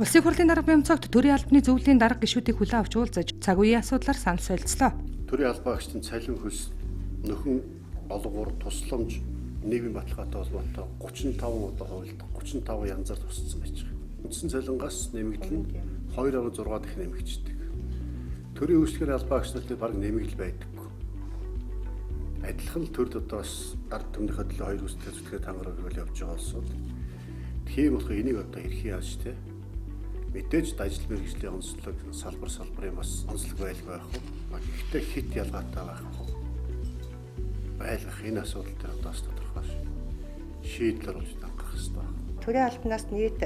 Улсын хурлын дарга бямцогт төрийн албаны зөвлөлийн дарга гишүүдийг хүлээн авч уулзаж цаг үеийн асуудлаар санал солилцлоо. Төрийн албаагчдын цалин хөлс нөхөн олгуур тусламж нийгмийн баталгаатай холбоотой 35 удаа хуульд 35 янзаар тусцсан байж байгаа. Үндсэн цалингаас нэмэгдэл нь 2.6 дахин нэмэгддэг. Төрийн үйлчлэгээр албаагчдад бараг нэмэгдэл байдаггүй. Адилхан төрд одоос ард түмнийхээ төлөө хоёр үстэй зүтгэж тангараг явж байгаа улсууд. Тийм болохоор энийг одоо хэрхэн яаж те мэдээж ажил мэргэжлийн онцлог салбарын бас онцлог байлгүй байх уу. Гэхдээ хит ялгаатай байхгүй. Байлгах энэ асуудал дээр одоо тодорхой шийдлэр болж дангах хэрэгтэй. Төрийн албанаас нийт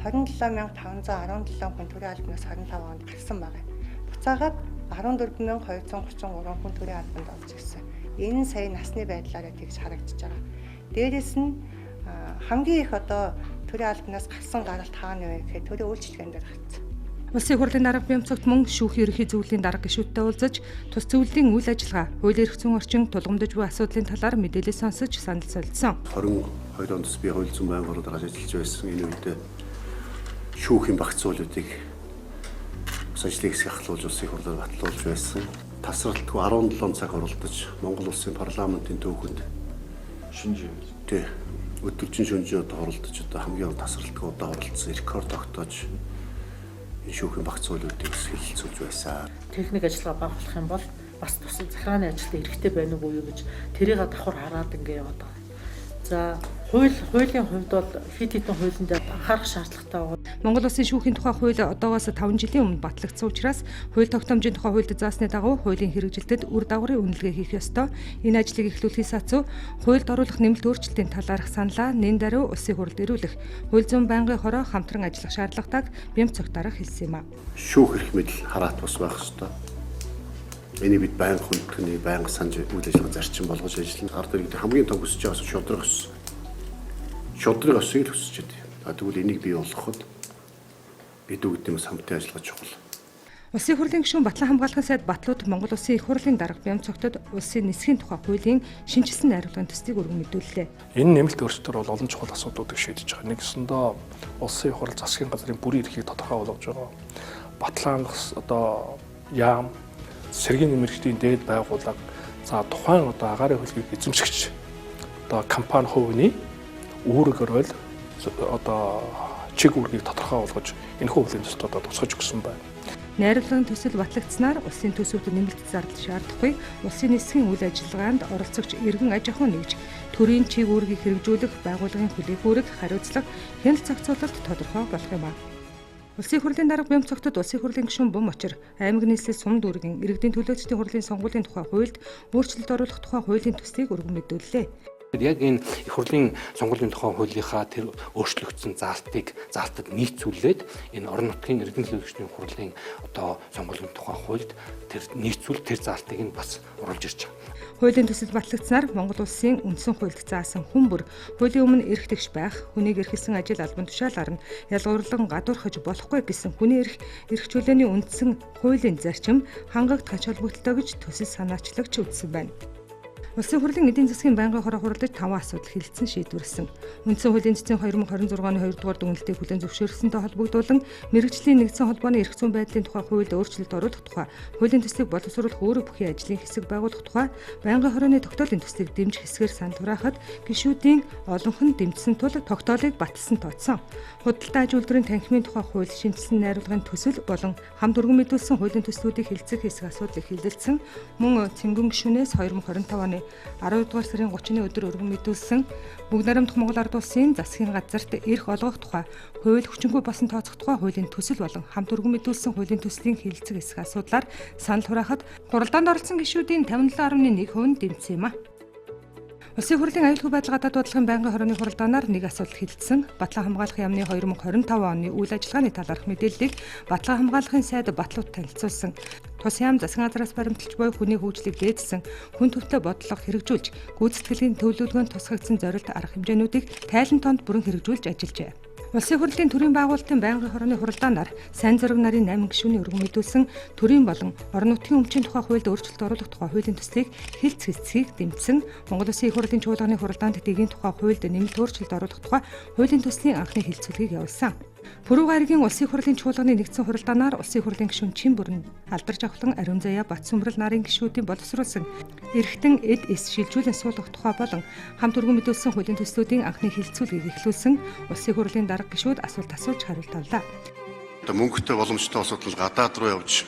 27517 хүн төрийн албанаас 25 онд гарсан байна. Буцаагаад 14233 хүн төрийн албанд орж ирсэн. Энэ сая насны байдлаараа тэгж харагдаж байгаа. Дээрээс нь хамгийн их одоо төрийн албанаас гарсан гаралт хаана вэ гэхээр төрийн үйлчлэгээнд гарсан. Улсын хурлын дарга бямцогт мөн шүүхийн ерөнхий зөвлөлийн дарга гишүүдтэй уулзаж тус зөвлөлийн үйл ажиллагаа, хуулийн эрх зүйн орчин тулгамдж буй асуудлын талаар мэдээлэл сонсож санал солилцсон. 22 онд би хууль зүйн байнгын хурлаар ажиллаж байсан. Энэ үед шүүхийн багц зүйлүүдийг ажлыг хэсгахлуулж улсын хурлаар батлуулж байсан. Тасралтгүй 17 цаг оролдож Монгол улсын парламентын түүхэнд шинжээ өдөржин шөнөжөд оролдож одоо хамгийн тасралтгүй удаа оролцсон рекорд тогтоож энэ шүүхийн багц зүйлүүдийг хэлэлцүүлж байсан. Техник ажиллагаа багуулах юм бол бас тусал захиргааны ажилд хэрэгтэй байна уу гэж тэрийг давхар хараад ингэ яваад байгаа. За хуулийн хувьд бол хэд хэдэн хуулинд анхаарах шаардлагатай байгаа. Монгол Улсын шүүхийн тухай хууль одоогоос 5 жилийн өмнө батлагдсан учраас хууль тогтоомжийн тухай хуульд заасны дагуу хуулийн хэрэгжилтэд үр дагаврын үнэлгээ хийх ёстой. Энэ ажлыг эхлүүлэхээс цац хуульд оруулах нэмэлт өөрчлөлтийн талаарх саналаа нэн даруй улсын хурлд ирүүлэх хууль зүйн байнгын хороо хамтран ажиллах шаардлагатайг бямцогт дарга хэлсэн юм а. Шүүх эрх мэдэл хараат бус байх ёстой. Энийг бид байнга хүндэтгэний байнга санаж үйл ажиллагаа зарчим болгож ажиллана. Ард иргэд хамгийн том хүсэж байгаа шудраг ус. Шудраг усыг л хүсэж байна. Тэгвэл энийг бий болгоход бид үгдэмс хамтын ажиллаж чухал. Улсын хурлын гишүүн Батлан хамгаалахын сайд Батлууд Монгол Улсын их хурлын дарга бямцогтод улсын нисхийн тухай хуулийн шинжилсэн найруулгын төслийг өргөн мэдүүллээ. Энэ нэмэлт өөрчлөлтөөр бол олон чухал асуудлуудыг шийдэж байгаа. Нэгсэндээ улсын их хурл засгийн газрын бүрийн эрхийг тодорхой болгож байгаа. Батлан одоо яам сэргийн нэмэрчдийн дээд байгууллага за тухайн одоо агаарын хөлгийг эзэмшигч одоо компани хувийн үүрэг өрөөл одоо чиг үүргийг тодорхой болгож энэ хуулийн төслөд тусгаж өгсөн байна. Найруулгын төсөл батлагдсанаар улсын төсөвт нэмэлт зардал шаардахгүй улсын нисхийн үйл ажиллагаанд оролцогч иргэн аж ахуйн нэгж төрийн чиг үүргийг хэрэгжүүлэх байгууллагын хүлээх үүрэг хариуцлага хяналт зохицуулалт тодорхой болох юм а. Улсын хурлын дарга бямцогтод улсын хурлын гишүүн Бум Очир аймаг нийслэл сум дүүргийн иргэдийн төлөөлөгчдийн хурлын сонгуулийн тухай хуульд өөрчлөлт оруулах тухай хуулийн төслийг өргөн мэдүүллээ. Яг энэ их хурлын сонгуулийн тухай хуулийнхаа тэр өөрчлөгдсөн заалтад нийцүүлээд энэ орон нутгийн иргэдийн төлөөлөгчдийн хурлын одоо сонгуулийн тухай хуульд тэр нийцүүл тэр заалтыг нь бас оруулж ирж байгаа. Хуулийн төсөл батлагдсанаар Монгол Улсын үндсэн хуульд заасан хүн бүр хуулийн өмнө эрх тэгш байх, хүнийг эрхэлсэн ажил албан тушаалаар нь ялгуурлан гадуурхаж болохгүй гэсэн хүний эрх чөлөөний үндсэн хуулийн зарчим хангагдах холбогдолтой гэж төсөл санаачлагч үзсэн байна. Улсын хурлын эдийн засгийн байнгын хороо хуралдаж 5 асуудал хэлэлцэн шийдвэрлсэн. Үндсэн хуулийн цэцэн 2026 оны 2 дугаар дүгнэлтийг хүлээн зөвшөөрсөнтэй холбогдуулан мэргэжлийн нэгдсэн холбооны эрх зүйн байдлын тухай хуульд өөрчлөлт оруулах тухай, хуулийн төслийг боловсруулах өөрөөр бүхий ажлын хэсэг байгуулах тухай, байнгын хорооны тогтоолын төслийг дэмжих хэсгээр санал хураахад гишүүдийн олонх нь дэмжсэн тул тогтоолыг баталсан тооцсон. Худалдаа аж үйлдвэрийн танхимын тухай хууль шинжилсэн найруулгын төсөл болон хамт өргөн мэдүүлсэн хуулийн төслүүдийг хэлцэх хэсэг асуудлыг хэлэлцсэн. Мөн цэнгэн гишүүнээс 2025 оны 12 дугаар сарын 30-ны өдөр өргөн мэдүүлсэн Бүгд найрамдах Монгол Ард улсын засгийн газарт эрх олгох тухай, хууль хүчингүй болсон тооцох тухай хуулийн төсөл болон хамт өргөн мэдүүлсэн хуулийн төслийн хэлэлцэх хэсэг асуудлаар санал хураахад хуралдаанд оролцсон гишүүдийн 57.1% дэмжсэн юм а. Улсын хурлын аюулгүй байдал гадаад бодлогын байнгын хорооны хуралдаанаар нэг асуудал хэлэлцсэн. Батлан хамгаалах яамны 2025 оны үйл ажиллагааны талаарх мэдээллийг Батлан хамгаалахын сайд Батлууд танилцуулсан. Тус яам засгийн газраас баримталж буй хүний хөгжлийг дээдсэн, хүн төвтэй бодлого хэрэгжүүлж, гүйцэтгэлийн төлөвлөгөөнд тусгагдсан зорилт арга хэмжээнүүдийг тайлан тоонд бүрэн хэрэгжүүлж ажиллажээ. Улсын хурлын төрийн байгуулалтын байнгын хорооны хуралдаанаар сайн зураг нарын 8 гишүүний өргөн мэдүүлсэн төрийн болон орон нутгийн өмчийн тухай хуульд өөрчлөлт оруулах тухай хуулийн төслийг хэлц хэсгийг дэмжсэн. Монгол Улсын их хурлын чуулганы хуралдаанд дэгийн тухай хуульд нэмэлт өөрчлөлт оруулах тухай хуулийн төслийн анхны хэлцүүлгийг явуулсан. Пүрэв гаригийн улсын хурлын чуулганы нэгдсэн хуралдаанаар улсын хурлын гишүүн Чинбүрэн, Алдар Жавхлан, Ариун Заяа, Батсүмбэрэл нарын гишүүдийн боловсруулсан эрхтэн эд эс шилжүүлэн суулгах тухай болон хамт өргөн мэдүүлсэн хуулийн төслүүдийн анхны хилцүүлгийг эхлүүлсэн улсын хурлын дарга гишүүд асуулт асууж хариулт авлаа. Мөнгөтэй боломжтой улсууд гадаад руу явж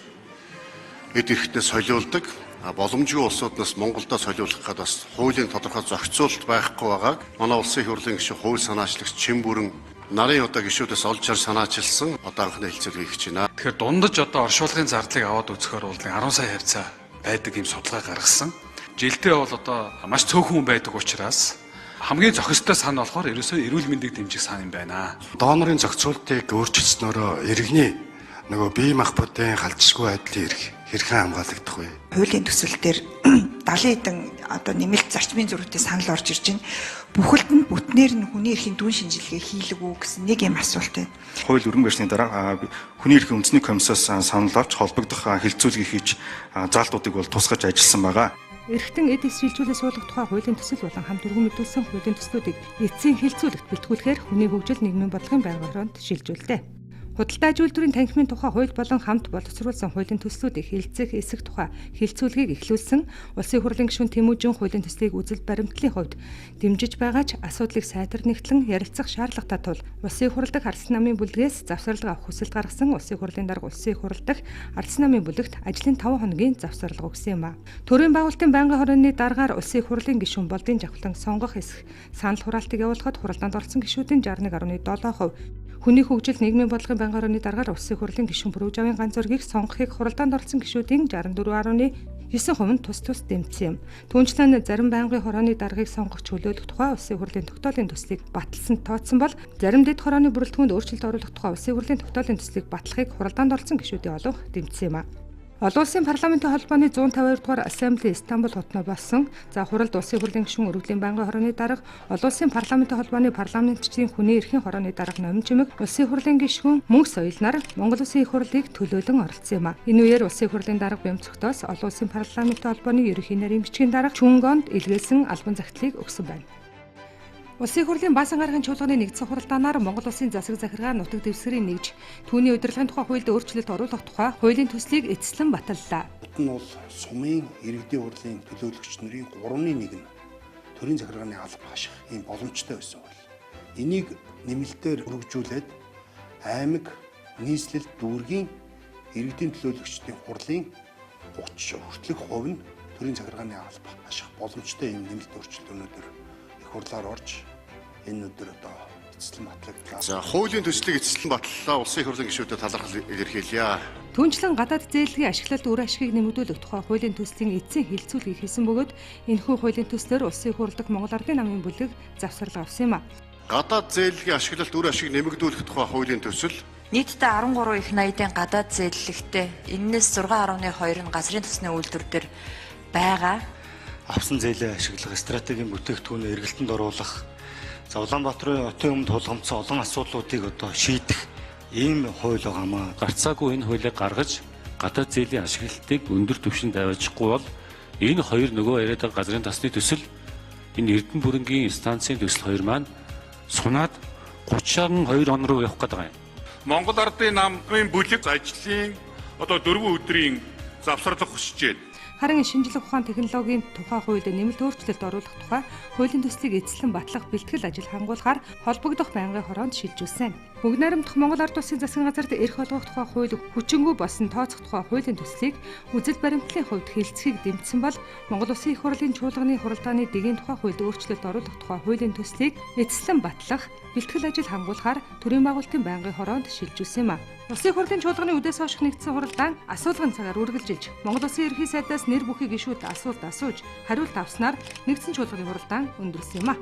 эд эрхтээ солиулдаг. Боломжгүй улсуудаас Монголдо солиулах гэдэг бас хуулийн тодорхой зохицуулалт байхгүй байгааг манай улсын хурлын гишүүн хууль санаачлагч Чинбүрэн нарын одоо гишүүдээс олж харж санаачилсан одоо анхны хэлцүүлгийг хийж байна. Тэгэхээр дундаж одоо оршуулгын зардлыг аваад үзэхээр бол 10 сая хавцаа байдаг юм судалгаа гаргасан. Жилдээ бол одоо маш цөөхөн хүн байдаг учраас хамгийн зохистой сан болохоор ерөөсөө эрүүл мэндийг дэмжих сан юм байна. Донорын зохицуултыг өөрчилснөөрөө иргэний нөгөө бие махбодын халдшгүй байдлын хэрхэн хамгаалагдах вэ? Хуулийн төсөл дээр 70 хэдэн одоо нэмэлт зарчмын зөрүүтэй санал орж ирж байна. Бүхэлд нь бүтнээр нь хүний эрхийн дүн шинжилгээ хийлэг үү гэсэн нэг юм асуулт байна. Хууль өргөн барьсны дараа хүний эрхийн үндэсний комиссаас санал авч холбогдох хилцүүлгийг хийж заалтуудыг бол тусгаж ажилласан байгаа. Эрхтэн эд эс шилжүүлээ суулгах тухай хуулийн төсөл болон хамт өргөн мэдүүлсэн хуулийн төслүүдийг эцсийн хилцүүлэгт бэлтгүүлэхээр хүний хөгжил нийгмийн бодлогын байнгын хороонд шилжүүллээ. Худалдаа үйлдвэрийн танхимын тухай хууль болон хамт боловсруулсан хуулийн төслүүдийг хилцэх эсэх тухай хилцүүлгийг эхлүүлсэн улсын хурлын гишүүн Тэмүүжин хуулийн төслийг үзэл баримтлалын хувьд дэмжиж байгаа ч асуудлыг сайтар нэгтлэн ярилцах шаардлагатай тул улсын хурал дахь ардсан намын бүлгээс завсарлага авах хүсэлт гаргасан улсын хурлын дарга улсын хурал дахь ардсан намын бүлэгт ажлын 5 хоногийн завсарлага өгсөн юм а. Төрийн байгуулалтын байнгын хорооны даргаар улсын хурлын гишүүн Болдын Жавхлан сонгох эсэх санал хураалтыг явуулахад хуралдаанд орсон гишүүдийн 61.7%, хүний хөгжил нийгмийн бодлогын байнгын хорооны даргаар улсын хурлын гишүүн Пүрэв Жавын ганц зургийг сонгохыг хуралдаанд орсон гишүүдийн 64.9% нь тус дэмжсэн юм. Түүнчлэн зарим байнгын хорооны даргаыг сонгох чөлөөлөх тухай улсын хурлын тогтоолын төслийг баталсан тооцсон бол зарим дэд хорооны бүрэлдэхүүнд өөрчлөлт оруулах тухай улсын хурлын тогтоолын төслийг батлахыг хуралдаанд орсон гишүүдийн олон дэмжсэн юм а. Олон улсын парламентын холбооны 152 дугаар ассамбле Стамбул хотноо болсон. За хуралд улсын хурлын гишүүн өргөдлийн байнгын хорооны дарга, олон улсын парламентын холбооны парламентчдын хүний эрхийн хорооны дарга Номин Чимэг, улсын хурлын гишүүн Мөнх Соёл нар Монгол Улсын их хурлыг төлөөлөн оролцсон юм а. Энэ үеэр улсын хурлын дарга Бямцогтоос олон улсын парламентын холбооны ерөнхий нарийн бичгийн дарга Чүнгонд илгээсэн албан загтлыг өгсөн байна. Улсын хурлын баасан гарагийн чуулганы нэгдсэн хуралдаанаар Монгол Улсын засаг захиргаа нутаг дэвсгэрийг нэгж түүний удирдлагын тухай хуульд өөрчлөлт оруулах тухай хуулийн төслийг эцэслэн баталлаа. Энэ бол сумын иргэдийн хурлын төлөөлөгч нарын 3/1 нь төрийн захиргааны алба хаших ийм боломжтой байсан бол энийг нэмэлтээр өргөжүүлээд аймаг нийслэл дүүргийн иргэдийн төлөөлөгчдийн хурлын 30% нь төрийн захиргааны алба хаших боломжтой ийм нэмэлт өөрчлөлтөөр их хурлаар орж энэ өдөр одоо эцэслэн батлагдлаа. За хуулийн төслийг эцэслэн батллаа. Улсын хурлын гишүүдэд талархал илэрхийлье. Түүнчлэн гадаад зээлгийн ашиглалт үр ашигыг нэмэгдүүлэх тухай хуулийн төслийн эцсийн хилцүүлгийг хийсэн бөгөөд энэхүү хуулийн төслөөр улсын хурал дахь Монгол Ардын намын бүлэг завсарлага авсан юм а. Гадаад зээлгийн ашиглалт үр ашиг нэмэгдүүлэх тухай хуулийн төсөл нийтдээ 13 их 80-ын гадаад зээллэгтэй энэс 6.2 нь газрын тосны үйлдвэр дээр байгаа. Авсан зээлээ ашиглах стратегийн бүтээгдэхүүнээ эргэлтэнд оруулах, Улаанбаатарын хотын өмнө тулгамдсан олон асуудлуудыг одоо шийдэх ийм хууль байгаамаа. Гарцаагүй энэ хуулийг гаргаж гадаад зээлийн ашиглалтыг өндөр түвшинд аваачихгүй бол энэ хоёр нөгөө яриад байгаа газрын тасны төсөл энэ Эрдэнэ бүрэнгийн станцын төсөл хоёр маань сунаад 32 он руу явах гэдэг юм. Монгол Ардын намын бүлэг ажлын одоо 4 өдрийн завсарлага хүсэж байна. Харин шинжлэх ухаан технологийн тухай хуульд нэмэлт өөрчлөлт оруулах тухай хуулийн төслийг эцэслэн батлах бэлтгэл ажил хангуулахаар холбогдох байнгын хороонд шилжүүлсэн. Бүгд найрамдах Монгол Ард улсын засгийн газарт эрх олгох тухай хууль хүчингү босон тооцох тухай хуулийн төслийг үзэл баримтлалын хувьд хэлцгийг дэмжсэн бол Монгол Улсын их хурлын чуулганы хуралдааны дэгийн тухай хуульд өөрчлөлт оруулах тухай хуулийн төслийг эцэслэн батлах бэлтгэл ажил хангуулахаар төрийн байгуулалтын байнгын хороонд шилжүүлсэн юм а. Улсын хурлын чуулганы үдээс хойш нэгдсэн хуралдаан асуулгын цагаар үргэлжилж Монгол Улсын ерхий сайдаас нэр бүхий гишүүд асуулт асууж хариулт авснаар нэгдсэн чуулганы хуралдаан өндөрлсөн юм а.